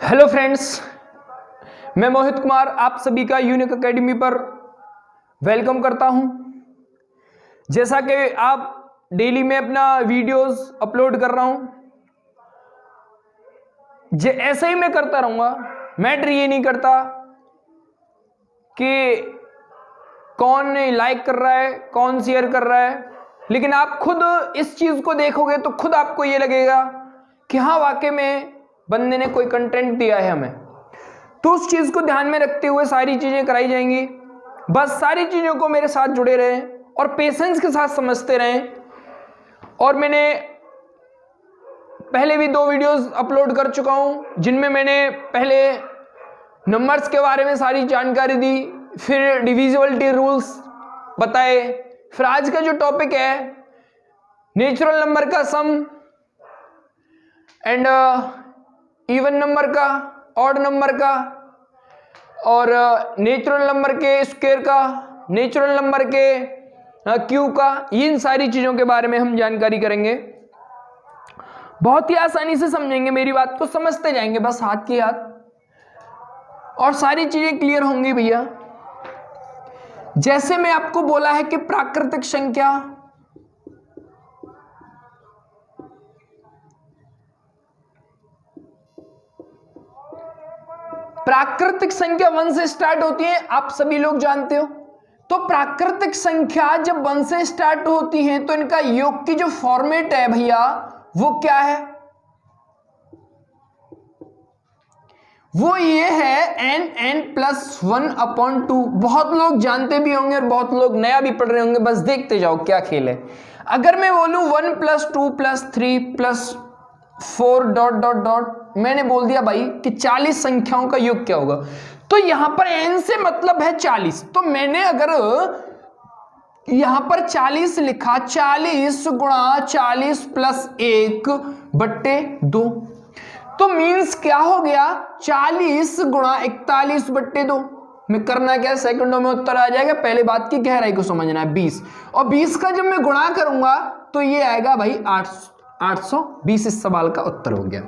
Hello friends, मैं मोहित कुमार आप सभी का यूनिक एकेडमी पर वेलकम करता हूं। जैसा कि आप डेली में अपना वीडियोस अपलोड कर रहा हूं, ऐसे ही मैं करता रहूंगा। मैटर ये नहीं करता कि कौन लाइक कर रहा है, कौन शेयर कर रहा है, लेकिन आप खुद इस चीज को देखोगे तो खुद आपको ये लगेगा कि हाँ, वाकई में बंदे ने कोई कंटेंट दिया है हमें। तो उस चीज को ध्यान में रखते हुए सारी चीजें कराई जाएंगी। बस सारी चीजों को मेरे साथ जुड़े रहें और पेशेंस के साथ समझते रहें। और मैंने पहले भी 2 वीडियोस अपलोड कर चुका हूं, जिनमें मैंने पहले नंबर्स के बारे में सारी जानकारी दी, फिर डिविजिबिलिटी रूल्स बताए, फिर आज का जो टॉपिक है नेचुरल नंबर का सम एंड इवन नंबर का, ऑड नंबर का, और नेचुरल नंबर के स्क्वायर का, नेचुरल नंबर के क्यू का, इन सारी चीजों के बारे में हम जानकारी करेंगे। बहुत ही आसानी से समझेंगे, मेरी बात को समझते जाएंगे बस हाथ की हाथ, और सारी चीजें क्लियर होंगी भैया। जैसे मैं आपको बोला है कि प्राकृतिक संख्या प्राकृतिक संख्या 1 से स्टार्ट होती है, आप सभी लोग जानते हो। तो प्राकृतिक संख्या जब 1 से स्टार्ट होती है तो इनका योग की जो फॉर्मेट है भैया वो क्या है? वो ये है n+1/2। बहुत लोग जानते भी होंगे और बहुत लोग नया भी पढ़ रहे होंगे, बस देखते जाओ क्या खेल है। अगर मैं बोलूं 1 + 2 + 3 + 4 ... मैंने बोल दिया भाई कि 40 संख्याओं का योग क्या होगा। तो यहां पर n से मतलब है 40। तो मैंने अगर यहां पर 40 लिखा, 40 × 40 + 1/2, तो मींस क्या हो गया? 40 × 41/2। मैं करना क्या, सेकंडों में उत्तर आ जाएगा। पहले बात की गहराई को समझना है। 20 और 20 का जब मैं गुणा करूंगा तो ये आएगा भाई 820। इस सवाल का उत्तर हो गया।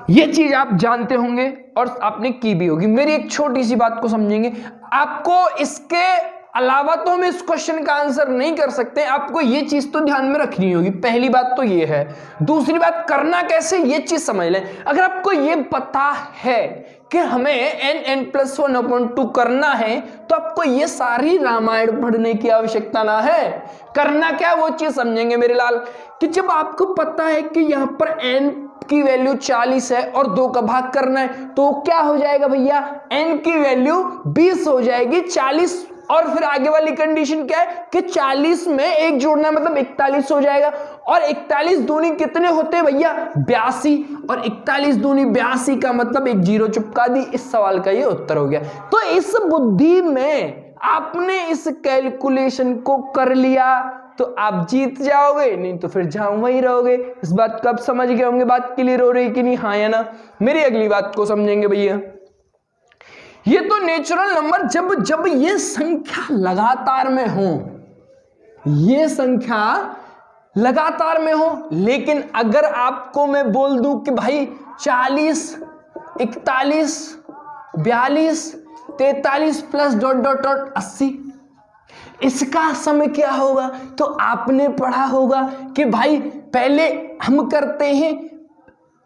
ये चीज आप जानते होंगे और आपने की भी होगी। मेरी एक छोटी सी बात को समझेंगे। आपको इसके अलावा तो हम इस क्वेश्चन का आंसर नहीं कर सकते, आपको ये चीज तो ध्यान में रखनी होगी। पहली बात तो ये है। दूसरी बात, करना कैसे ये चीज समझ लें। अगर आपको ये पता है कि हमें n+1/2 करना है तो आपको ये सारी रामायण पढ़ने की आवश्यकता ना है। करना क्या वो चीज समझेंगे मेरे लाल, कि जब आपको पता है कि यहां पर n की वैल्यू 40 है और 2 का भाग करना है तो क्या हो जाएगा भैया? n की वैल्यू 20 हो जाएगी। 40 और फिर आगे वाली कंडीशन क्या है कि 40 में 1 जोड़ना है, मतलब 41 हो जाएगा। और 41 दूनी कितने होते हैं भैया? 82। और 41 दूनी 82 का मतलब 1 0 चिपका दी। इस सवाल का ये उत्तर हो गया। तो इस बुद्धि में आपने इस कैलकुलेशन को कर लिया तो आप जीत जाओगे, नहीं तो फिर जहां वहीं रहोगे। इस बात को आप समझ गए होंगे। बात क्लियर हो रही कि नहीं? हाँ या ना? मेरी अगली बात को समझेंगे भैया। ये तो नेचुरल नंबर जब ये संख्या लगातार में हो, ये संख्या लगातार में हो। लेकिन अगर आपको मैं बोल दूं कि भाई 40, 41, 42, 43 + ... 80, इसका समय क्या होगा? तो आपने पढ़ा होगा कि भाई पहले हम करते हैं,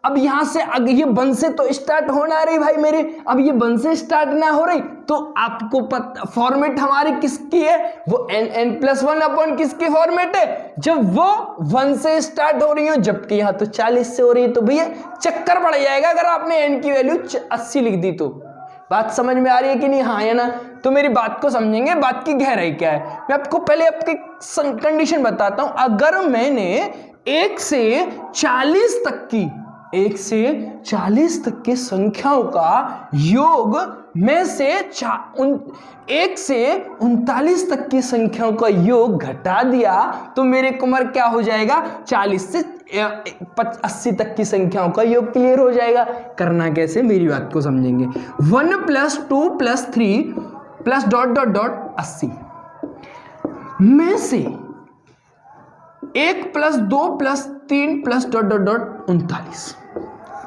अब यहां से अगर ये 1 से तो स्टार्ट होना रही भाई मेरे, अब ये 1 से स्टार्ट ना हो रही तो आपको पता फॉर्मेट हमारी किसकी है? वो n+1 किसकी फॉर्मेट है? जब वो 1 से स्टार्ट हो रही हो, जबकि यहां तो 40 से हो रही है, तो भैया चक्कर पड़ जाएगा अगर आपने n की वैल्यू 80 लिख दी तो। बात समझ में आ रही है कि नहीं? हाँ या ना? तो मेरी बात को समझेंगे। बात की गहराई क्या है, मैं आपको पहले आपकी कंडीशन बताता हूं। अगर मैंने 1 से 40 तक की संख्याओं का योग में से 1 से 39 तक की संख्याओं का योग घटा दिया तो मेरे कुमार क्या हो जाएगा? 40 से 80 तक की संख्याओं का योग क्लियर हो जाएगा। करना कैसे, मेरी बात को समझेंगे। 1 + 2 + 3 + ... 80 में से 1 + 2 + 3 + ... 39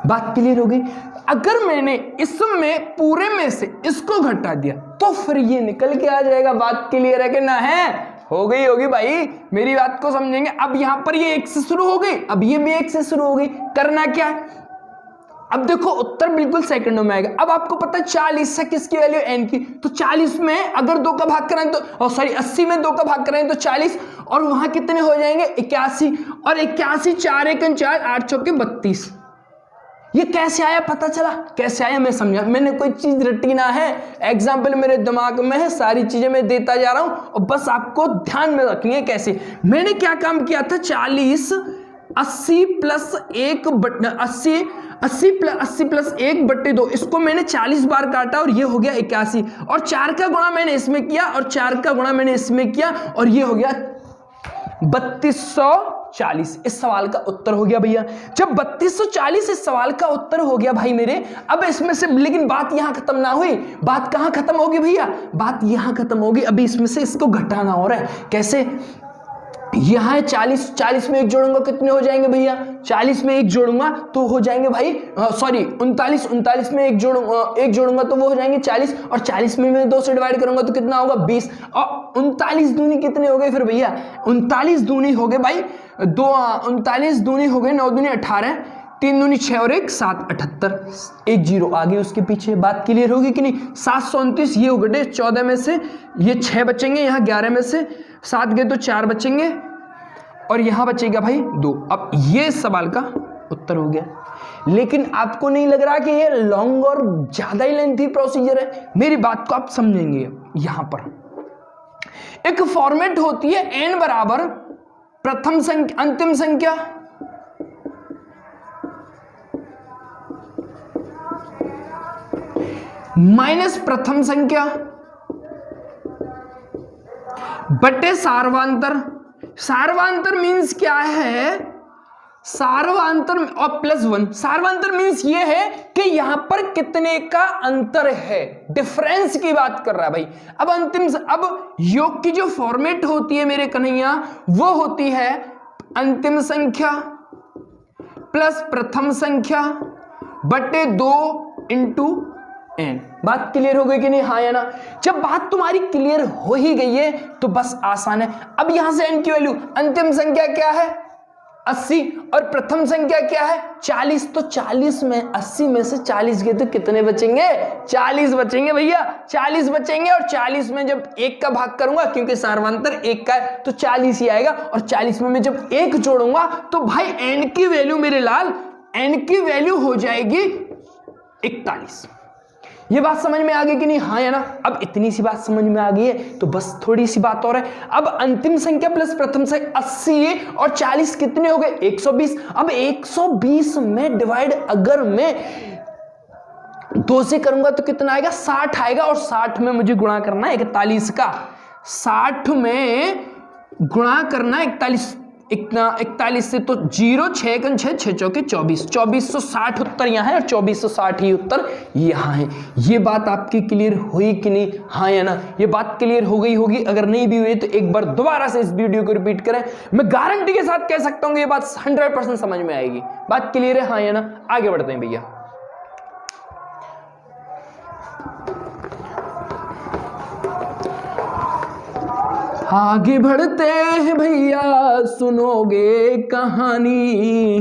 बात क्लियर हो गई। अगर मैंने इसमें पूरे में से इसको घटा दिया तो फिर ये निकल के आ जाएगा। बात क्लियर है कि ना है? हो गई होगी भाई, मेरी बात को समझेंगे। अब यहां पर ये 1 से शुरू हो गई, अब ये भी 1 से शुरू हो गई। करना क्या है, अब देखो उत्तर बिल्कुल सेकंडों में आएगा। अब आपको पता है 40 से किसकी वैल्यू n की, तो 40 में अगर 2 का भाग करें तो 80 में 2 का भाग करें तो 40, और वहां कितने हो जाएंगे 81, और 81 4 1 4 8 चौके 32। ये कैसे आया पता चला? कैसे आया मैं समझा, मैंने कोई चीज रटी ना है, एग्जाम्पल मेरे दिमाग में है, सारी चीजें मैं देता जा रहा हूं और बस आपको ध्यान में रखनी है कैसे। मैंने क्या काम किया था, 40 80 प्लस 1 80 प्लस 1/2, इसको मैंने 40 बार काटा और ये हो गया 81, और 4 का गुणा मैंने इसमें किया और 4 का गुणा मैंने इसमें किया और ये हो गया 3240। इस सवाल का उत्तर हो गया भैया। जब 3240 इस सवाल का उत्तर हो गया भाई मेरे, अब इसमें से, लेकिन बात यहां खत्म ना हुई। बात कहां खत्म होगी भैया? बात यहां खत्म होगी। अभी इसमें से इसको घटाना हो रहा है। कैसे? यहां है 40 में 1 जोड़ूंगा कितने हो जाएंगे भैया? 40 में 1 जोड़ूंगा तो हो जाएंगे भाई, सॉरी 39 में 1 जोड़ूंगा तो वो हो जाएंगे 40, और 40 में मैं 2 से डिवाइड करूंगा तो कितना होगा 20, और 39 दूनी कितने हो गए फिर भैया? 39 दूनी हो गए भाई 39 दूनी हो गए 9 दूनी 18, 3 दूनी 6 और 1 7 78, 1 0 आगे उसके पीछे। बात क्लियर होगी कि नहीं? 729 ये हो गए 14 में से, ये 6 बचेंगे, यहाँ 11 में से 7 गए तो 4 बचेंगे, और यहां बचेगा भाई 2। अब ये सवाल का उत्तर हो गया। लेकिन आपको नहीं लग रहा कि ये लॉन्ग और ज्यादा ही लेंथी प्रोसीजर है? मेरी बात को आप समझेंगे। यहां पर एक फॉर्मेट होती है n बराबर प्रथम संख्या अंतिम संख्या माइनस प्रथम संख्या बटे सार्वांतर। सार्वांतर मींस क्या है? सार्वांतर और +1। सार्वांतर मींस ये है कि यहां पर कितने का अंतर है, डिफरेंस की बात कर रहा है भाई। अब योग की जो फॉर्मेट होती है मेरे कन्हैया, वो होती है अंतिम संख्या प्लस प्रथम संख्या बटे 2 इंटू n। बात क्लियर हो गई कि नहीं? हाँ या ना? जब बात तुम्हारी क्लियर हो ही गई है तो बस आसान है। अब यहां से n की वैल्यू, अंतिम संख्या क्या है 80 और प्रथम संख्या क्या है 40, तो 40 में 80 में से 40 गए तो कितने बचेंगे? 40 बचेंगे भैया, 40 बचेंगे। और 40 में जब 1 का भाग करूंगा, क्योंकि सार्वांतर 1 का है, तो 40 ही आएगा, और 40 में मैं जब 1 जोड़ूंगा तो भाई n की वैल्यू मेरे लाल, n की वैल्यू हो जाएगी 41। ये बात समझ में आ गई कि नहीं? हाँ या ना? अब इतनी सी बात समझ में आ गई है तो बस थोड़ी सी बात और है। अब अंतिम संख्या प्लस प्रथम संख्या 80 और 40 कितने हो गए? 120। अब 120 में डिवाइड अगर मैं 2 से करूंगा तो कितना आएगा? 60 आएगा, और 60 में मुझे गुणा करना है 41 का। 60 में गुणा करना है 41 से, तो 0 6 6 6 चौके 24, 2460 उत्तर यहाँ है और 2460 ही उत्तर यहाँ है। ये बात आपकी क्लियर हुई कि नहीं? हाँ या ना? ये बात क्लियर हो गई होगी। अगर नहीं भी हुई तो एक बार दोबारा से इस वीडियो को रिपीट करें, मैं गारंटी के साथ कह सकता हूँ ये बात 100% समझ में आएगी। बात क्लियर है? हाँ या ना? आगे बढ़ते हैं भैया। आगे बढ़ते हैं भैया, सुनोगे कहानी,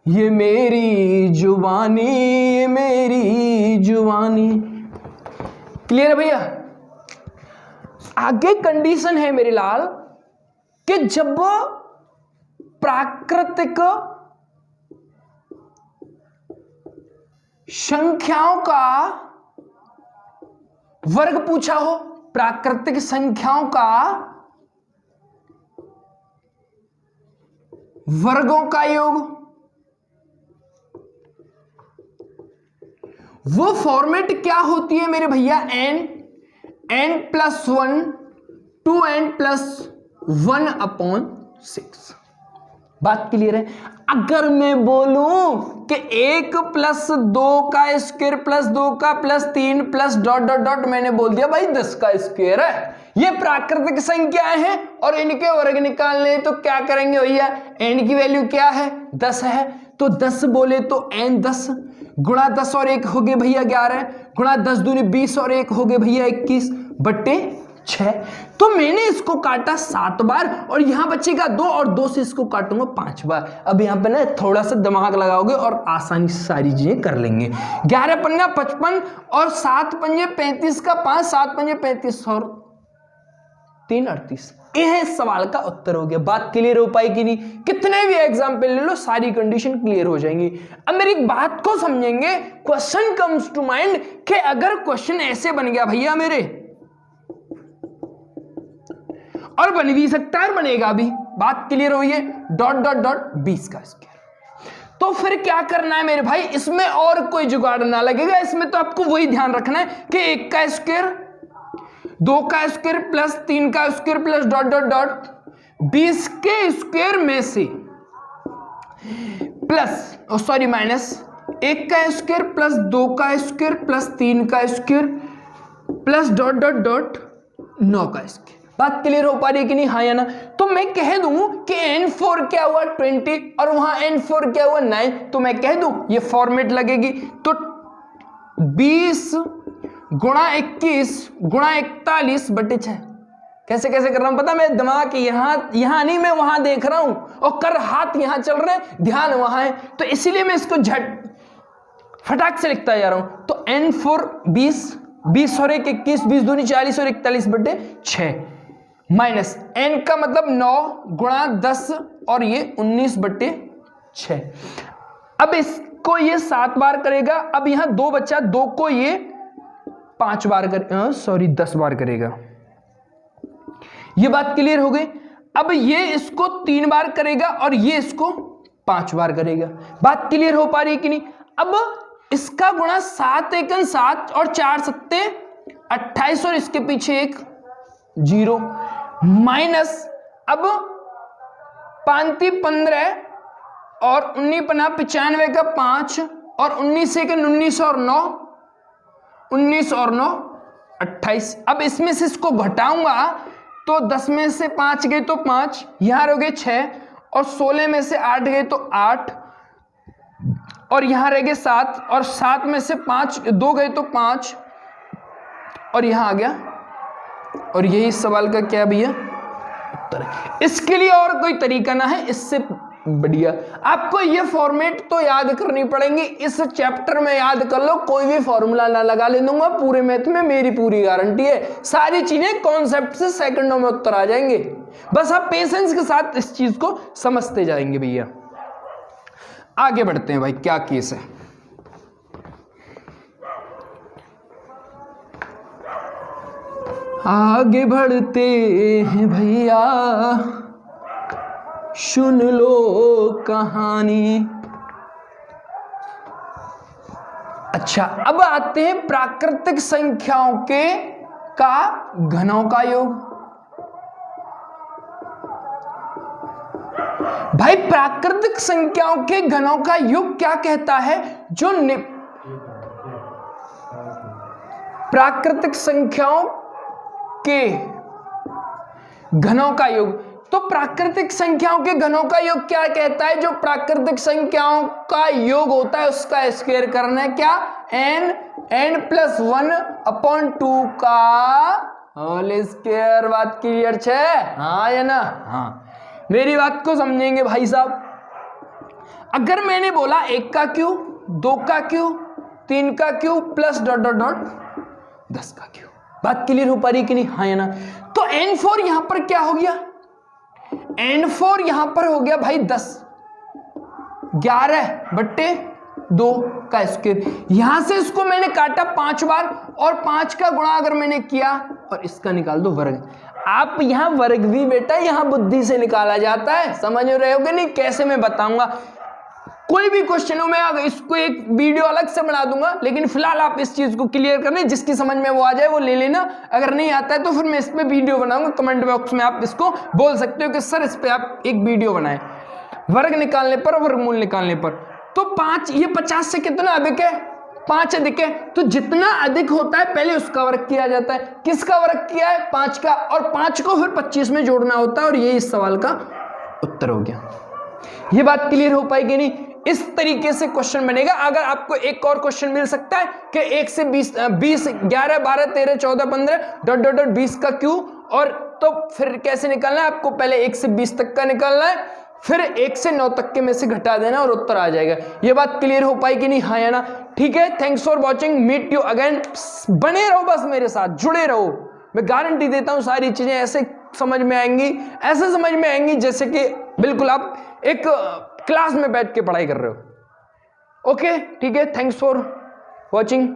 ये मेरी जुबानी, ये मेरी जुबानी। क्लियर है भैया? आगे कंडीशन है मेरे लाल कि जब प्राकृतिक संख्याओं का वर्ग पूछा हो, प्राकृतिक संख्याओं का वर्गों का योग, वो फॉर्मेट क्या होती है मेरे भैया? n + 1 2n + 1/6। बात क्लियर है? अगर मैं बोलूं कि 1 + 2 का स्क्वायर + 2 का +3 + ... मैंने बोल दिया भाई 10 का स्क्वायर है। ये प्राकृतिक संख्याएं हैं और इनके वर्ग निकालने, तो क्या करेंगे भैया? n की वैल्यू क्या है? 10 है, तो 10 बोले तो n 10 गुणा 10 और 1 हो गए भैया 11, गुणा 10 दूनी 20 और 1 हो गए भैया 21 बट्टे 6। तो मैंने इसको काटा 7 बार और यहां बचेगा 2 और 2 से इसको काटूंगा 5 बार। अब यहां पे ना थोड़ा सा दिमाग लगाओगे और आसानी से सारी चीजें कर लेंगे। 11 पंजा 55 और 7 पंजे 35 का 5, 7 पंजे 35 और 3 38। यह सवाल का उत्तर हो गया। बात क्लियर हो पाई कि नहीं? कितने भी एग्जाम्पल ले लो सारी कंडीशन क्लियर हो जाएंगी। अब मेरी बात को समझेंगे। क्वेश्चन कम्स टू माइंड कि अगर क्वेश्चन ऐसे बन गया भैया मेरे, और बन भी सकता है और बनेगा भी, बात क्लियर हुई है, डॉट डॉट डॉट 20 का स्क्वायर, तो फिर क्या करना है मेरे भाई? इसमें और कोई जुगाड़ ना लगेगा। इसमें तो आपको वही ध्यान रखना है कि 1 का स्क्वायर, 2 का स्क्वायर प्लस 3 का square plus dot dot dot 20 के स्क्वायर में से प्लस सॉरी माइनस 1 का स्क्वायर प्लस 2 का स्क्वायर प्लस 3 का square plus dot dot dot 9 का स्क्वायर। बात क्लियर हो पा रही है कि नहीं? हाँ या ना? तो मैं कह दूं कि n4 क्या हुआ 20 और वहां n4 क्या हुआ 9, तो मैं कह दूं ये फॉर्मेट लगेगी। तो 20 गुणा 21 गुणा 41 बटे 6। कैसे कैसे कर रहा हूं पता? मैं दिमाग यहां नहीं, मैं वहां देख रहा हूं और कर हाथ यहां चल रहे हैं, ध्यान वहां है, तो इसीलिए मैं इसको झट फटाक से लिखता जा रहा हूं। तो n4 20 और 1 21, 20 दूनी 40 और 41 बटे 6 माइनस n का मतलब 9 गुणा 10 और ये 19 बटे 6। अब इसको ये 7 बार करेगा। अब यहां 2 बच्चा, 2 को ये 5 बार कर सॉरी 10 बार करेगा। ये बात क्लियर हो गई। अब ये इसको 3 बार करेगा और ये इसको 5 बार करेगा। बात क्लियर हो पा रही है कि नहीं? अब इसका गुणा 7 एकन 7 और 4 सत्ते 28 और इसके पीछे एक 0 माइनस अब 5 15 और 19 पना 95 का 5 और 19 एक 19 और 9 19 और 9 28। अब इसमें से इसको घटाऊंगा तो 10 में से 5 गए तो 5, यहां रह गए 6 और 16 में से 8 गए तो 8 और यहां रह गए 7 और 7 में से 5 2 गए तो 5 और यहां आ गया। और यही सवाल का क्या भैया उत्तर है। इसके लिए और कोई तरीका ना है इससे बढ़िया। आपको ये फॉर्मेट तो याद करनी पड़ेंगी। इस चैप्टर में याद कर लो, कोई भी फॉर्मूला ना लगा ले दूंगा पूरे मैथ में, मेरी पूरी गारंटी है। सारी चीजें कॉन्सेप्ट से सेकंडों में उत्तर आ जाएंगे। बस आप पेशेंस के साथ इस चीज को समझते जाएंगे भैया। आगे बढ़ते हैं भाई, क्या केस है। आगे बढ़ते हैं भैया, सुन लो कहानी। अच्छा, अब आते हैं प्राकृतिक संख्याओं के घनों का योग। भाई प्राकृतिक संख्याओं के घनों का योग क्या कहता है? जो प्राकृतिक संख्याओं के घनों का योग। तो प्राकृतिक संख्याओं के घनों का योग क्या कहता है? जो प्राकृतिक संख्याओं का योग होता है उसका स्क्वायर करना है। क्या? n प्लस 1/2 का होल स्क्वायर। बात क्लियर है? हाँ या ना? हाँ, मेरी बात को समझेंगे भाई साहब। अगर मैंने बोला 1 का क्यूब, 2 का क्यूब, 3 का cube plus dot dot dot 10 का क्यूब। बात क्लियर हो पा रही कि नहीं? हाँ या ना? तो n4 यहां पर क्या हो गया? n4 यहां पर हो गया भाई 10, 11 बट्टे 2 का स्क्वायर। यहां से इसको मैंने काटा 5 बार और 5 का गुणा अगर मैंने किया और इसका निकाल दो वर्ग। आप यहां वर्ग भी बेटा यहां बुद्धि से निकाला जाता है, समझ रहे होगे नहीं? कैसे मैं बताऊंगा। कोई भी क्वेश्चनों में अगर इसको एक वीडियो अलग से बना दूंगा, लेकिन फिलहाल आप इस चीज को क्लियर करने, जिसकी समझ में वो आ जाए वो ले लेना। अगर नहीं आता है तो फिर मैं इस पे वीडियो बनाऊंगा। कमेंट बॉक्स में आप इसको बोल सकते हो कि सर इस पे आप एक वीडियो बनाएं, वर्ग निकालने पर, वर्गमूल निकालने पर। तो 5, ये 50 से कितना अधिक है? 5 अधिक है। तो जितना अधिक होता है पहले उसका वर्ग किया जाता है। किसका वर्ग किया है? 5 का। और 5 को फिर 25 में जोड़ना होता है। और ये इस सवाल का उत्तर हो गया। ये बात क्लियर हो पाएगी नहीं? इस तरीके से क्वेश्चन बनेगा। अगर आपको एक और क्वेश्चन मिल सकता है कि 1 से 20 11 12 13 14 15 डॉट डॉट डॉट 20 का क्यों, और तो फिर कैसे निकालना है आपको, पहले 1 से 20 तक का निकालना है, फिर 1 से 9 तक के में से घटा देना और उत्तर आ जाएगा। ये बात क्लियर हो पाई कि नहीं, हाँ या ना? ठीक है, thanks for watching, meet you again. बने रहो, बस मेरे साथ जुड़े रहो, मैं गारंटी देता हूं सारी चीजें ऐसे समझ में आएंगी, ऐसे समझ में आएंगी जैसे कि बिल्कुल आप एक क्लास में बैठ के पढ़ाई कर रहे हो। ओके, ठीक है, थैंक्स फॉर वॉचिंग।